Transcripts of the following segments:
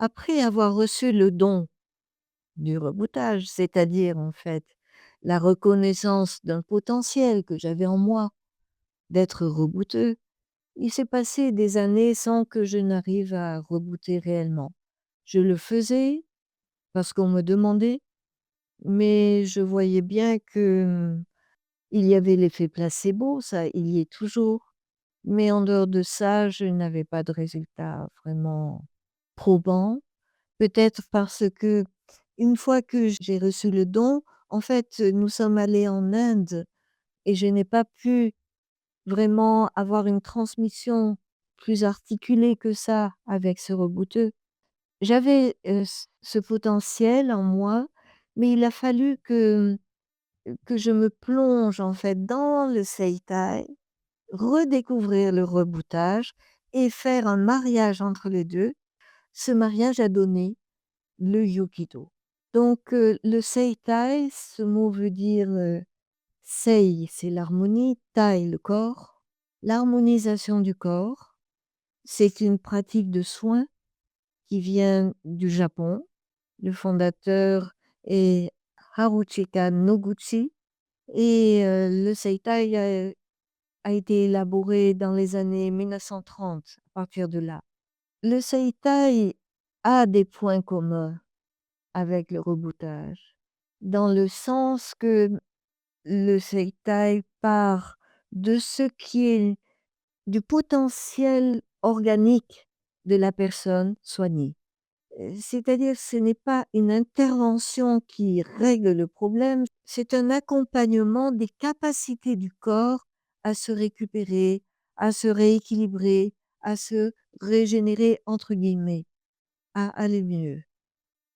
Après avoir reçu le don du reboutage, c'est-à-dire, en fait, la reconnaissance d'un potentiel que j'avais en moi d'être rebouteux, il s'est passé des années sans que je n'arrive à rebooter réellement. Je le faisais parce qu'on me demandait, mais je voyais bien que, il y avait l'effet placebo, ça, il y est toujours, mais en dehors de ça, je n'avais pas de résultat vraiment probant. Peut-être parce que une fois que j'ai reçu le don, en fait, nous sommes allés en Inde et je n'ai pas pu vraiment avoir une transmission plus articulée que ça avec ce rebouteux. J'avais, ce potentiel en moi, mais il a fallu que je me plonge, en fait, dans le Seitai, redécouvrir le reboutage et faire un mariage entre les 2. Ce mariage a donné le Yokido. Donc, le Seitai, ce mot veut dire, Sei, c'est l'harmonie, Tai, le corps. L'harmonisation du corps, c'est une pratique de soins qui vient du Japon. Le fondateur est Haruchika Noguchi et le Seitai a été élaboré dans les années 1930, à partir de là. Le Seitai a des points communs avec le reboutage, dans le sens que le Seitai part de ce qui est du potentiel organique de la personne soignée. C'est-à-dire, ce n'est pas une intervention qui règle le problème, c'est un accompagnement des capacités du corps à se récupérer, à se rééquilibrer, à se «régénérer» entre guillemets, à aller mieux.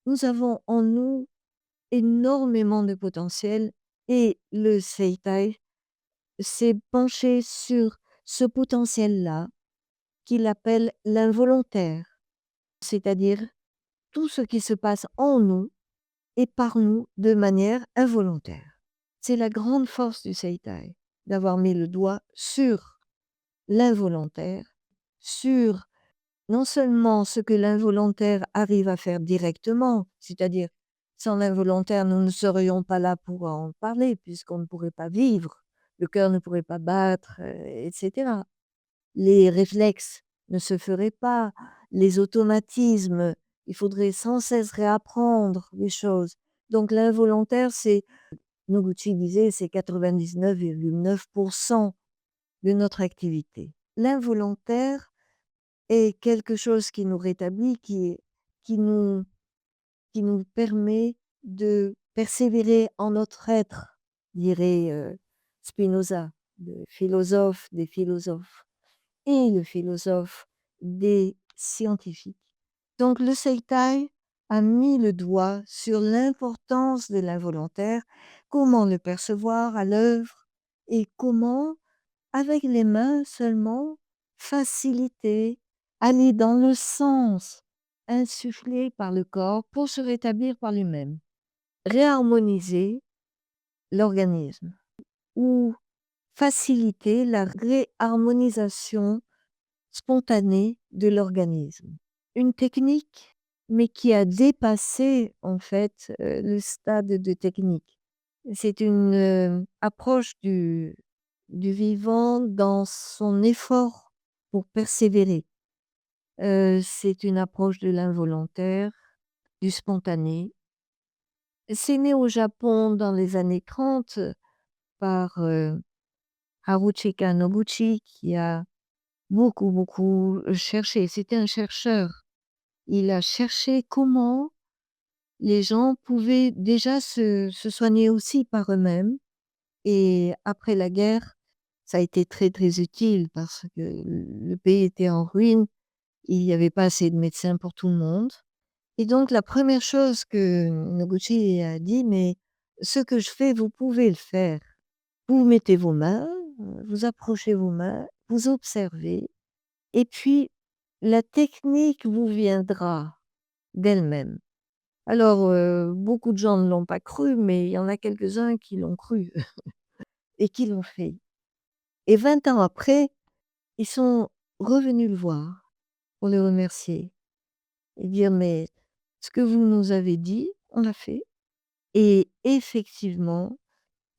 Nous avons en nous énormément de potentiel et le Seitai s'est penché sur ce potentiel-là qu'il appelle l'involontaire, c'est-à-dire tout ce qui se passe en nous et par nous de manière involontaire. C'est la grande force du Seitai, d'avoir mis le doigt sur l'involontaire, sur non seulement ce que l'involontaire arrive à faire directement, c'est-à-dire sans l'involontaire, nous ne serions pas là pour en parler puisqu'on ne pourrait pas vivre, le cœur ne pourrait pas battre, etc. Les réflexes ne se feraient pas, les automatismes, il faudrait sans cesse réapprendre les choses. Donc l'involontaire, c'est Noguchi disait, c'est 99,9% de notre activité. L'involontaire est quelque chose qui nous rétablit, qui nous qui nous permet de persévérer en notre être, dirait, Spinoza, le philosophe des philosophes et le philosophe des scientifiques. Donc le Seitai a mis le doigt sur l'importance de l'involontaire, comment le percevoir à l'œuvre et comment, avec les mains seulement, faciliter, aller dans le sens insufflé par le corps pour se rétablir par lui-même. Réharmoniser l'organisme ou faciliter la réharmonisation spontanée de l'organisme. Une technique, mais qui a dépassé en fait, le stade de technique. C'est une, approche du vivant dans son effort pour persévérer. C'est une approche de l'involontaire, du spontané. C'est né au Japon dans les années 30 par, Haruchika Noguchi qui a beaucoup, beaucoup cherché. C'était un chercheur. Il a cherché comment les gens pouvaient déjà se soigner aussi par eux-mêmes et après la guerre, ça a été très, très utile parce que le pays était en ruine, il y avait pas assez de médecins pour tout le monde et donc la première chose que Noguchi a dit: «Mais ce que je fais, vous pouvez le faire. Vous mettez vos mains, vous approchez vos mains, vous observez et puis la technique vous viendra d'elle-même». Alors, beaucoup de gens ne l'ont pas cru, mais il y en a quelques-uns qui l'ont cru et qui l'ont fait. Et 20 ans après, ils sont revenus le voir pour le remercier et dire: «Mais ce que vous nous avez dit, on l'a fait et effectivement,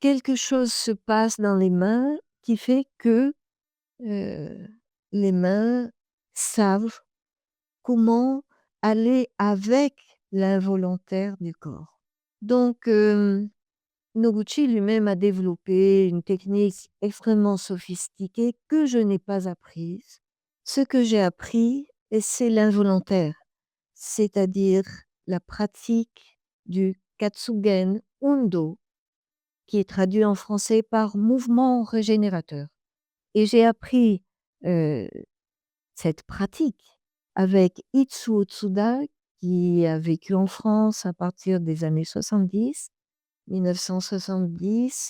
quelque chose se passe dans les mains qui fait que, heu, les mains savent comment aller avec l'involontaire du corps». Donc Noguchi lui-même a développé une technique extrêmement sophistiquée que je n'ai pas apprise. Ce que j'ai appris, c'est l'involontaire, c'est-à-dire la pratique du Katsugen Undo, qui est traduit en français par mouvement régénérateur. Et j'ai appris euh, cette pratique avec Itsuo Tsuda, qui a vécu en France à partir des années 1970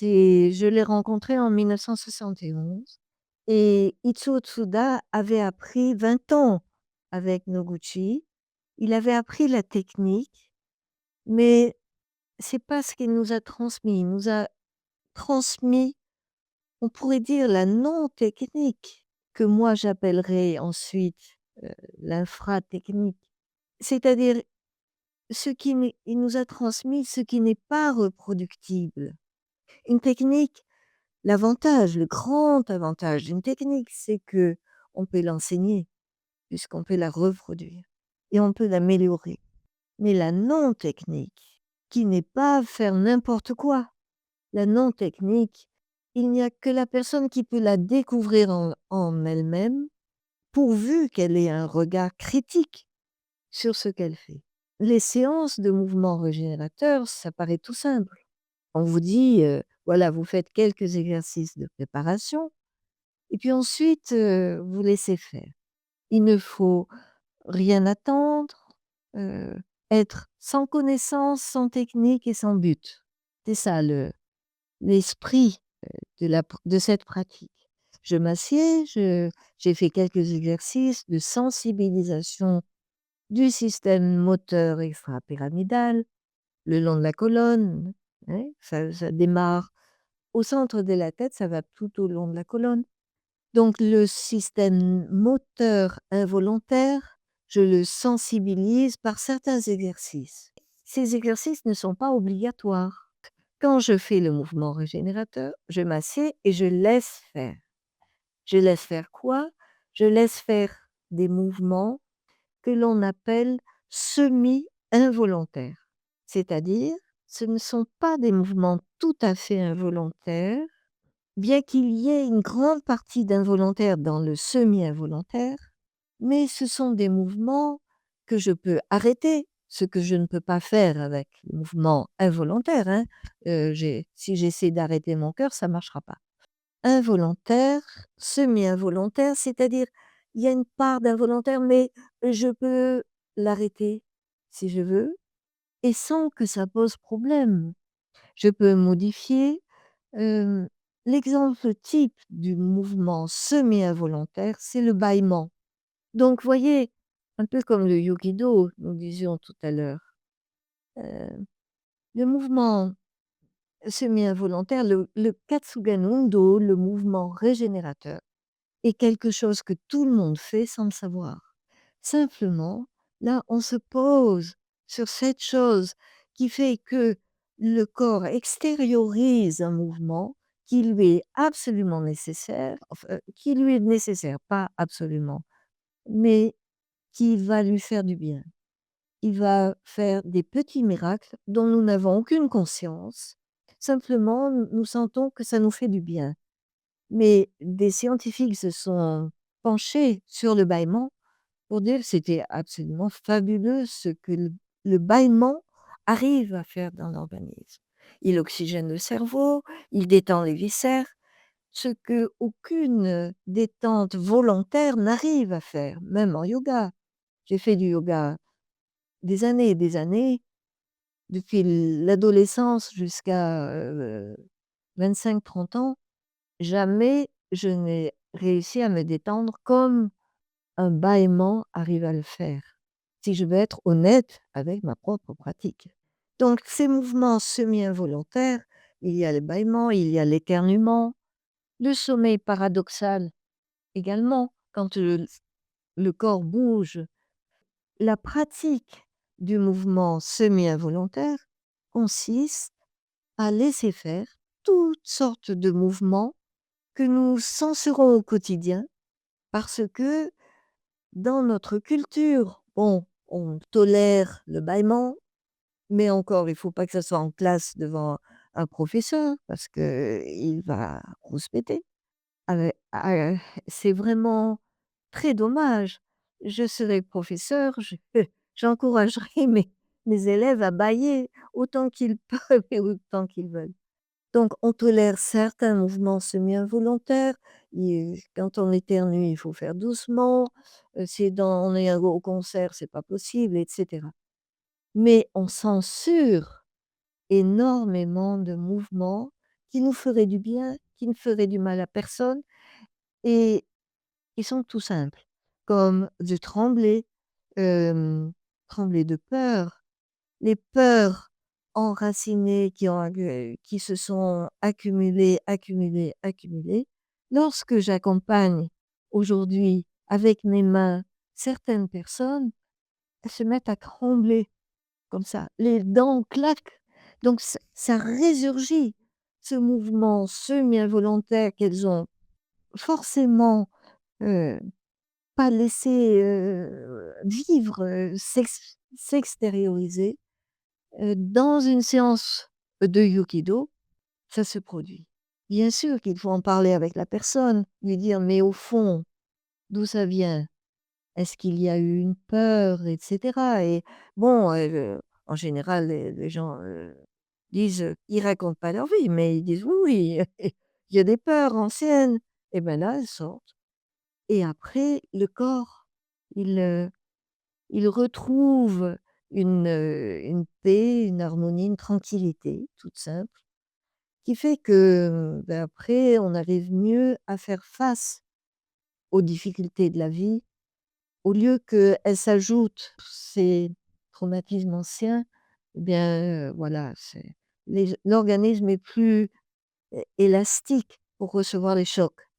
et je l'ai rencontré en 1971 et Itsuo Tsuda avait appris 20 ans avec Noguchi. Il avait appris la technique, mais c'est pas ce qu'il nous a transmis. Il nous a transmis, on pourrait dire, la non-technique que moi j'appellerais ensuite, l'infratechnique. C'est-à-dire il nous a transmis ce qui n'est pas reproductible. Une technique, l'avantage, le grand avantage d'une technique, c'est que on peut l'enseigner, puisqu'on peut la reproduire et on peut l'améliorer. Mais la non-technique, qui n'est pas faire n'importe quoi, la non-technique, il n'y a que la personne qui peut la découvrir en elle-même, pourvu qu'elle ait un regard critique sur ce qu'elle fait. Les séances de mouvement régénérateur, ça paraît tout simple. On vous dit, voilà, vous faites quelques exercices de préparation et puis ensuite, vous laissez faire. Il ne faut rien attendre, heu, être sans connaissance, sans technique et sans but. C'est ça l'esprit de cette pratique. Je m'assieds, j'ai fait quelques exercices de sensibilisation du système moteur extra-pyramidal, le long de la colonne, hein, ça démarre au centre de la tête, ça va tout au long de la colonne. Donc le système moteur involontaire, je le sensibilise par certains exercices. Ces exercices ne sont pas obligatoires. Quand je fais le mouvement régénérateur, je m'assieds et je laisse faire. Je laisse faire quoi? Je laisse faire des mouvements que l'on appelle semi-involontaires. C'est-à-dire, ce ne sont pas des mouvements tout à fait involontaires, bien qu'il y ait une grande partie d'involontaire dans le semi-involontaire, mais ce sont des mouvements que je peux arrêter, ce que je ne peux pas faire avec le mouvement involontaire, hein. Si j'essaie d'arrêter mon cœur, ça ne marchera pas. Involontaire, semi-involontaire, c'est-à-dire il y a une part d'involontaire, mais je peux l'arrêter si je veux et sans que ça pose problème. Je peux modifier. Hem, L'exemple type du mouvement semi-involontaire, c'est le bâillement. Donc voyez, un peu comme le yogido, nous disions tout à l'heure, heu, le mouvement semi-involontaire, le Katsugen Undo, le mouvement régénérateur, est quelque chose que tout le monde fait sans le savoir. Simplement, là, on se pose sur cette chose qui fait que le corps extériorise un mouvement qui lui est absolument nécessaire, enfin, qui lui est nécessaire, pas absolument, mais qui va lui faire du bien. Il va faire des petits miracles dont nous n'avons aucune conscience. Simplement, nous sentons que ça nous fait du bien. Mais des scientifiques se sont penchés sur le bâillement pour dire que c'était absolument fabuleux ce que le bâillement arrive à faire dans l'organisme. Il oxygène le cerveau, il détend les viscères, ce qu'aucune détente volontaire n'arrive à faire, même en yoga. J'ai fait du yoga des années et des années, depuis l'adolescence jusqu'à 25-30 ans. Jamais je n'ai réussi à me détendre comme un bâillement arrive à le faire, si je veux être honnête avec ma propre pratique. Donc ces mouvements semi-involontaires, il y a le bâillement, il y a l'éternuement, le sommeil paradoxal également, quand le corps bouge, la pratique du mouvement semi-involontaire consiste à laisser faire toutes sortes de mouvements que nous censurons au quotidien parce que dans notre culture, bon, on tolère le bâillement, mais encore, il faut pas que ça soit en classe devant un professeur parce qu'il va rouspéter. C'est vraiment très dommage. Je serais professeur, je j'encouragerais mes élèves à bâiller autant qu'ils peuvent et autant qu'ils veulent. Donc on tolère certains mouvements semi-involontaires, quand on éternue, il faut faire doucement, si on est au concert, c'est pas possible et cetera. Mais on censure énormément de mouvements qui nous feraient du bien, qui ne feraient du mal à personne et qui sont tout simples, comme de trembler, trembler de peur. Les peurs enracinées qui se sont accumulées, accumulées, accumulées. Lorsque j'accompagne aujourd'hui avec mes mains certaines personnes, elles se mettent à trembler comme ça, les dents claquent. Donc ça résurgit, ce mouvement semi-involontaire qu'elles ont forcément, heu, pas laissé, vivre, s'extérioriser. Dans une séance de Yukido, ça se produit. Bien sûr qu'il faut en parler avec la personne, lui dire: «Mais au fond, d'où ça vient? Est-ce qu'il y a eu une peur?» et cetera et bon, en général, les gens, disent, ils racontent pas leur vie, mais ils disent: «Oui, oui, il y a des peurs anciennes» et ben là, elles sortent et après le corps, il, il retrouve une paix, une harmonie, une tranquillité toute simple, qui fait que, ben, après on arrive mieux à faire face aux difficultés de la vie, au lieu qu'elles s'ajoutent ces traumatismes anciens, eh bien, voilà, c'est l'organisme est plus élastique pour recevoir les chocs.